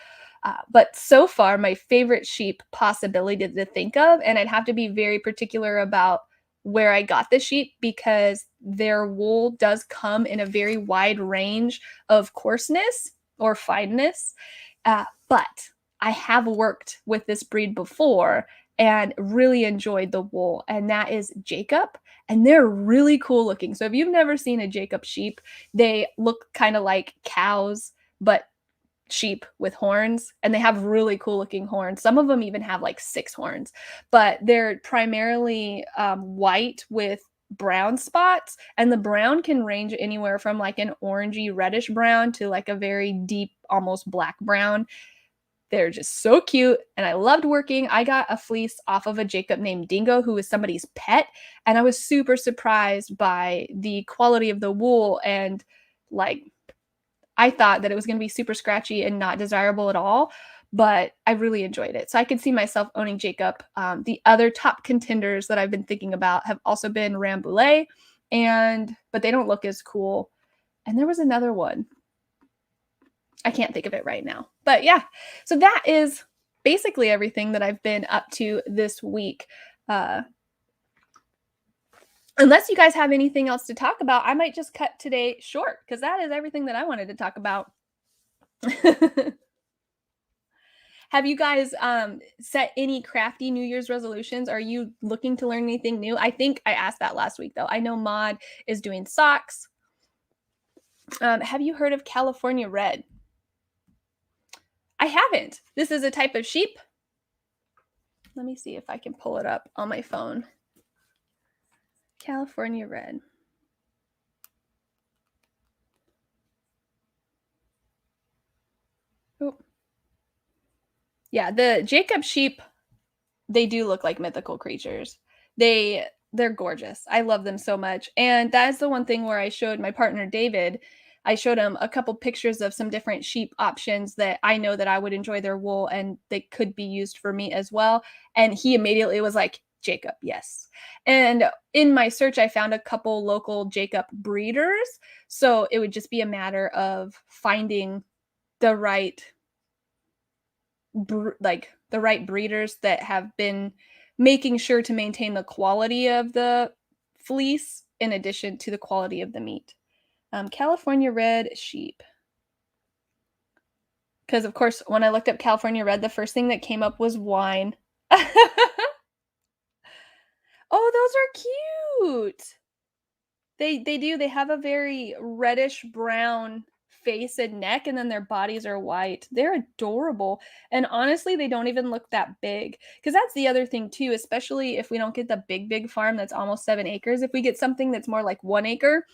But so far, my favorite sheep possibility to think of, and I'd have to be very particular about where I got the sheep, because their wool does come in a very wide range of coarseness or fineness. But I have worked with this breed before and really enjoyed the wool, and that is Jacob. And they're really cool looking. So if you've never seen a Jacob sheep, they look kind of like cows, but sheep with horns, and they have really cool looking horns. Some of them even have like 6 horns, but they're primarily white with brown spots, and the brown can range anywhere from like an orangey reddish brown to like a very deep, almost black brown. They're just so cute, and I loved working. I got a fleece off of a Jacob named Dingo, who was somebody's pet, and I was super surprised by the quality of the wool, and, like, I thought that it was gonna be super scratchy and not desirable at all, but I really enjoyed it. So I could see myself owning Jacob. The other top contenders that I've been thinking about have also been Rambouillet, but they don't look as cool. And there was another one. I can't think of it right now. But yeah, so that is basically everything that I've been up to this week. Unless you guys have anything else to talk about, I might just cut today short because that is everything that I wanted to talk about. Have you guys set any crafty New Year's resolutions? Are you looking to learn anything new? I think I asked that last week, though. I know Maud is doing socks. Have you heard of California Red? I haven't. This is a type of sheep. Let me see if I can pull it up on my phone. California Red. Oh. Yeah, the Jacob sheep, they do look like mythical creatures. They're gorgeous. I love them so much. And that is the one thing where I showed my partner David, I showed him a couple pictures of some different sheep options that I know that I would enjoy their wool and they could be used for me as well. And he immediately was like, Jacob, yes. And in my search, I found a couple local Jacob breeders. So it would just be a matter of finding the right the right breeders that have been making sure to maintain the quality of the fleece in addition to the quality of the meat. California Red sheep. Because, of course, when I looked up California Red, the first thing that came up was wine. Oh, those are cute. They do. They have a very reddish brown face and neck, and then their bodies are white. They're adorable. And honestly, they don't even look that big. Because that's the other thing too, especially if we don't get the big farm that's almost 7 acres. If we get something that's more like 1 acre,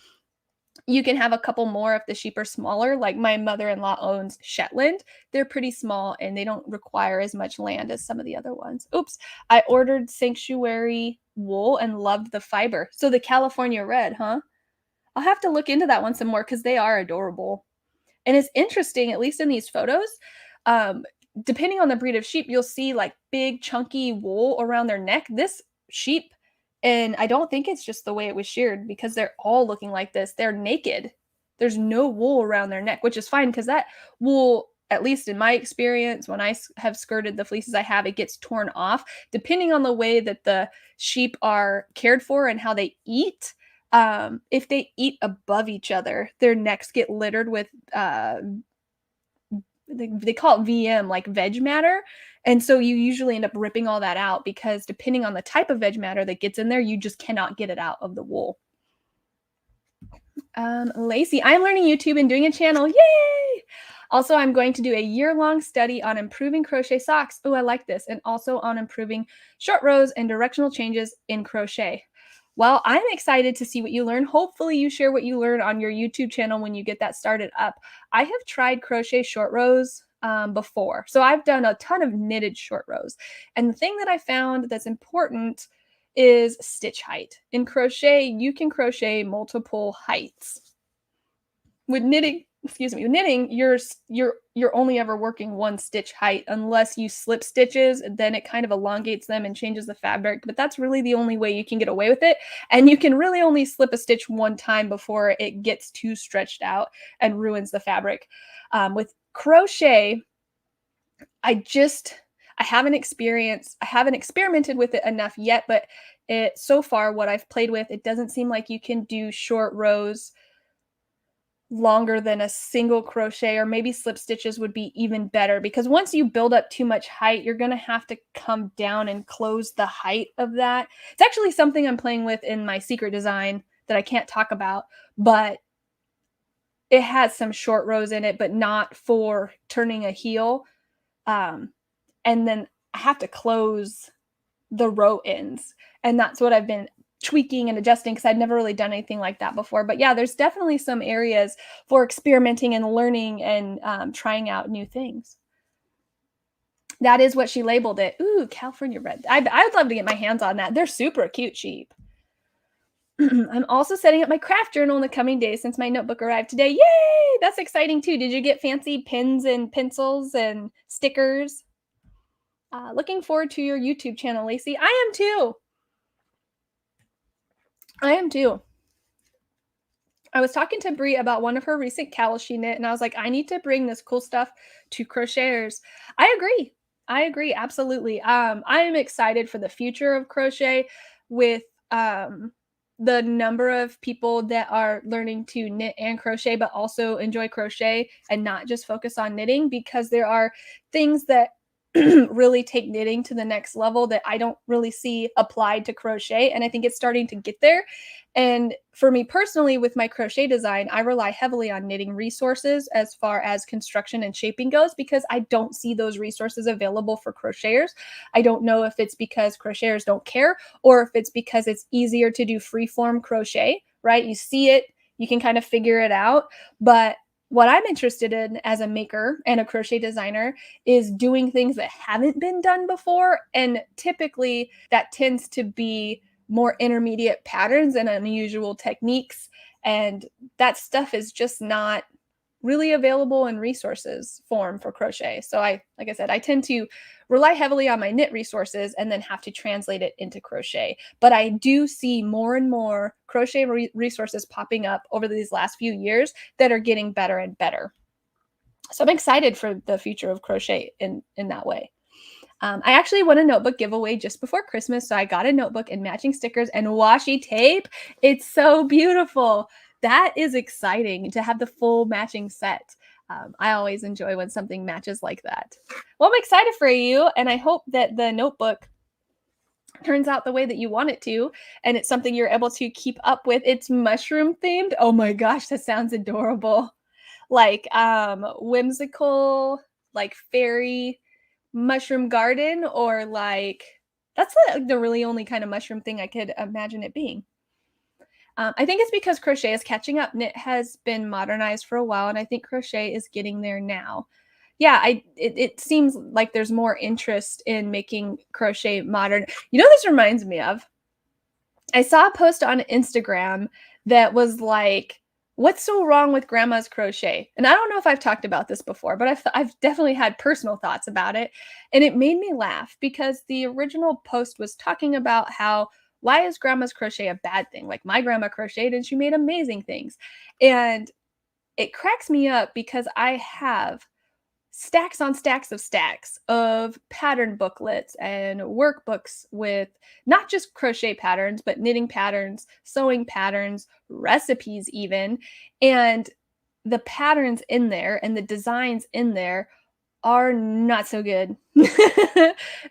you can have a couple more if the sheep are smaller. Like my mother-in-law owns Shetland. They're pretty small and they don't require as much land as some of the other ones. Oops. I ordered sanctuary wool and loved the fiber. So the California Red, huh? I'll have to look into that one some more because they are adorable. And it's interesting, at least in these photos, um, depending on the breed of sheep, you'll see like big chunky wool around their neck. This sheep, and I don't think it's just the way it was sheared because they're all looking like this. They're naked. There's no wool around their neck, which is fine because that wool, at least in my experience, when I have skirted the fleeces I have, it gets torn off. Depending on the way that the sheep are cared for and how they eat, if they eat above each other, their necks get littered with they call it VM, like veg matter. And so you usually end up ripping all that out because depending on the type of veg matter that gets in there, you just cannot get it out of the wool. Lacey, I'm learning YouTube and doing a channel. Yay! Also, I'm going to do a year-long study on improving crochet socks. Oh, I like this. And also on improving short rows and directional changes in crochet. Well, I'm excited to see what you learn. Hopefully you share what you learn on your YouTube channel when you get that started up. I have tried crochet short rows before. So I've done a ton of knitted short rows. And the thing that I found that's important is stitch height. In crochet, you can crochet multiple heights. With knitting, you're only ever working one stitch height unless you slip stitches, then it kind of elongates them and changes the fabric, but that's really the only way you can get away with it. And you can really only slip a stitch one time before it gets too stretched out and ruins the fabric. With crochet, I haven't experimented with it enough yet, but so far what I've played with, it doesn't seem like you can do short rows longer than a single crochet, or maybe slip stitches would be even better because once you build up too much height, you're going to have to come down and close the height of that. It's actually something I'm playing with in my secret design that I can't talk about, but it has some short rows in it, but not for turning a heel. And then I have to close the row ends. And that's what I've been tweaking and adjusting because I'd never really done anything like that before. But yeah, there's definitely some areas for experimenting and learning and trying out new things. That is what she labeled it. Ooh, California red. I would love to get my hands on that. They're super cute cheap. I'm also setting up my craft journal in the coming days since my notebook arrived today. Yay! That's exciting too. Did you get fancy pens and pencils and stickers? Looking forward to your YouTube channel, Lacey. I am too. I am too. I was talking to Brie about one of her recent cowls she knit, and I was like, I need to bring this cool stuff to crocheters. I agree. I agree. Absolutely. I am excited for the future of crochet with the number of people that are learning to knit and crochet, but also enjoy crochet and not just focus on knitting, because there are things that really take knitting to the next level that I don't really see applied to crochet. And I think it's starting to get there. And for me personally, with my crochet design, I rely heavily on knitting resources as far as construction and shaping goes, because I don't see those resources available for crocheters. I don't know if it's because crocheters don't care, or if it's because it's easier to do freeform crochet, right? You see it, you can kind of figure it out. But what I'm interested in as a maker and a crochet designer is doing things that haven't been done before. And typically that tends to be more intermediate patterns and unusual techniques. And that stuff is just not really available in resources form for crochet. So like I said, I tend to rely heavily on my knit resources and then have to translate it into crochet. But I do see more and more crochet resources popping up over these last few years that are getting better and better. So I'm excited for the future of crochet in that way. I actually won a notebook giveaway just before Christmas, so I got a notebook and matching stickers and washi tape. It's so beautiful. That is exciting to have the full matching set. I always enjoy when something matches like that. Well, I'm excited for you, and I hope that the notebook turns out the way that you want it to, and it's something you're able to keep up with. It's mushroom themed. Oh my gosh, that sounds adorable. Like whimsical, like fairy mushroom garden, or like that's the really only kind of mushroom thing I could imagine it being. I think it's because crochet is catching up. Knit has been modernized for a while, and I think crochet is getting there now. Yeah, it seems like there's more interest in making crochet modern. You know, this reminds me of, I saw a post on Instagram that was like, what's so wrong with grandma's crochet? And I don't know if I've talked about this before, but I've definitely had personal thoughts about it. And it made me laugh because the original post was talking about how, why is grandma's crochet a bad thing? Like, my grandma crocheted and she made amazing things. And it cracks me up because I have stacks on stacks of pattern booklets and workbooks with not just crochet patterns, but knitting patterns, sewing patterns, recipes even. And the patterns in there and the designs in there are not so good.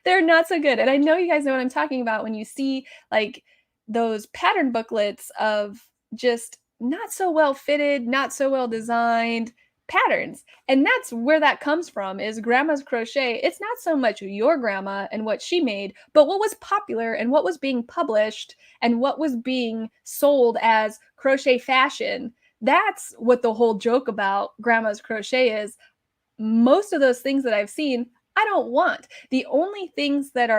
They're not so good. And I know you guys know what I'm talking about when you see like those pattern booklets of just not so well fitted, not so well designed patterns. And that's where that comes from, is grandma's crochet. It's not so much your grandma and what she made, but what was popular and what was being published and what was being sold as crochet fashion. That's what the whole joke about grandma's crochet is. Most of those things that I've seen, I don't want. The only things that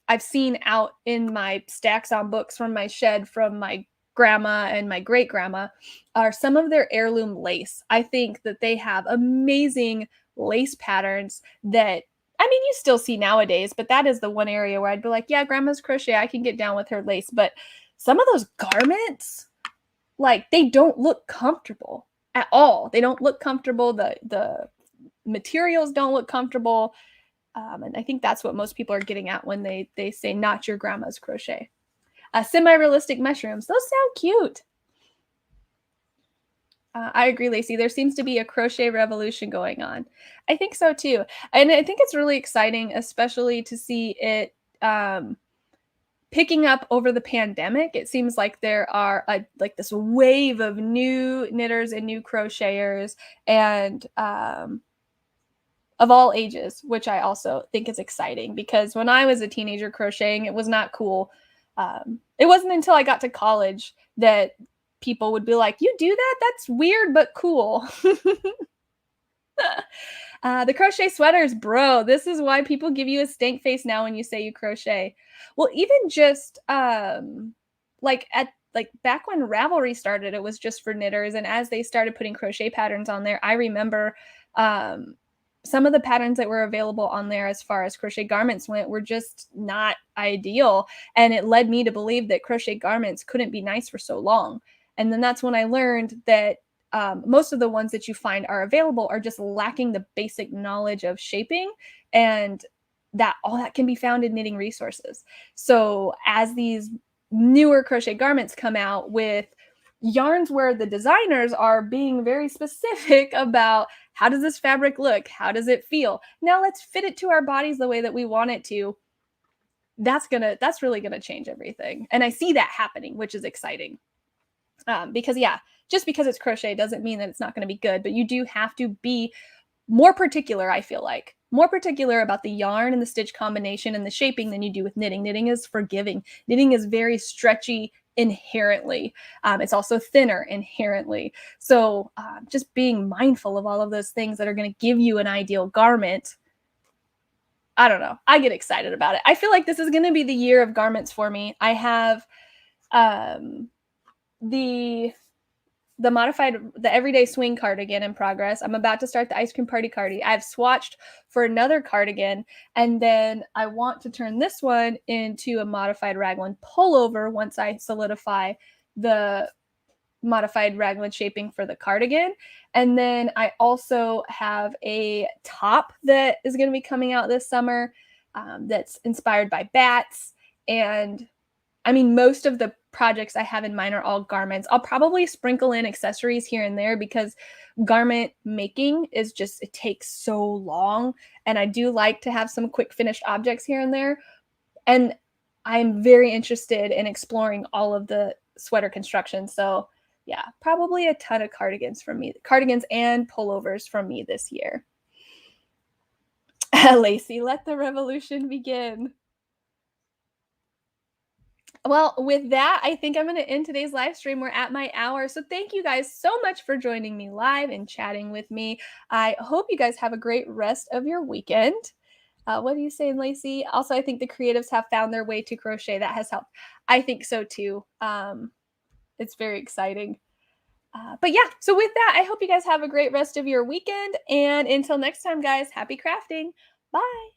I've seen out in my stacks on books from my shed from my grandma and my great grandma are some of their heirloom lace. I think that they have amazing lace patterns that, I mean, you still see nowadays, but that is the one area where I'd be like, yeah, grandma's crochet, I can get down with her lace. But some of those garments, like, they don't look comfortable at all. They don't look comfortable. The materials don't look comfortable. And I think that's what most people are getting at when they say not your grandma's crochet. Semi-realistic mushrooms. Those sound cute. I agree, Lacey. There seems to be a crochet revolution going on. I think so too. And I think it's really exciting, especially to see it picking up over the pandemic. It seems like there are like this wave of new knitters and new crocheters, and of all ages, which I also think is exciting, because when I was a teenager crocheting, it was not cool. It wasn't until I got to college that people would be like, you do that? That's weird, but cool. The crochet sweaters, bro. This is why people give you a stank face now when you say you crochet. Well, even just like back when Ravelry started, it was just for knitters, and as they started putting crochet patterns on there, I remember um some of the patterns that were available on there as far as crochet garments went were just not ideal, and it led me to believe that crochet garments couldn't be nice for so long. And then that's when I learned that most of the ones that you find are available are just lacking the basic knowledge of shaping, and that all that can be found in knitting resources. So as these newer crochet garments come out with yarns where the designers are being very specific about how does this fabric look, how does it feel, now let's fit it to our bodies the way that we want it to, that's really gonna change everything. And I see that happening, which is exciting. Because yeah, just because it's crochet doesn't mean that it's not going to be good, but you do have to be more particular, I feel like. More particular about the yarn and the stitch combination and the shaping than you do with knitting. Knitting is forgiving. Knitting is very stretchy inherently. It's also thinner inherently. So just being mindful of all of those things that are going to give you an ideal garment. I don't know. I get excited about it. I feel like this is going to be the year of garments for me. I have the everyday swing cardigan in progress. I'm about to start the ice cream party cardi. I've swatched for another cardigan, and then I want to turn this one into a modified raglan pullover once I solidify the modified raglan shaping for the cardigan. And then I also have a top that is going to be coming out this summer that's inspired by bats. And I mean, most of the projects I have in mind are all garments. I'll probably sprinkle in accessories here and there because garment making is just, it takes so long. And I do like to have some quick finished objects here and there. And I'm very interested in exploring all of the sweater construction. So yeah, probably a ton of cardigans from me, cardigans and pullovers from me this year. Lacey, let the revolution begin. Well, with that, I think I'm going to end today's live stream. We're at my hour. So thank you guys so much for joining me live and chatting with me. I hope you guys have a great rest of your weekend. What are you saying, Lacey? Also, I think the creatives have found their way to crochet. That has helped. I think so too. It's very exciting. But yeah, so with that, I hope you guys have a great rest of your weekend. And until next time, guys, happy crafting. Bye.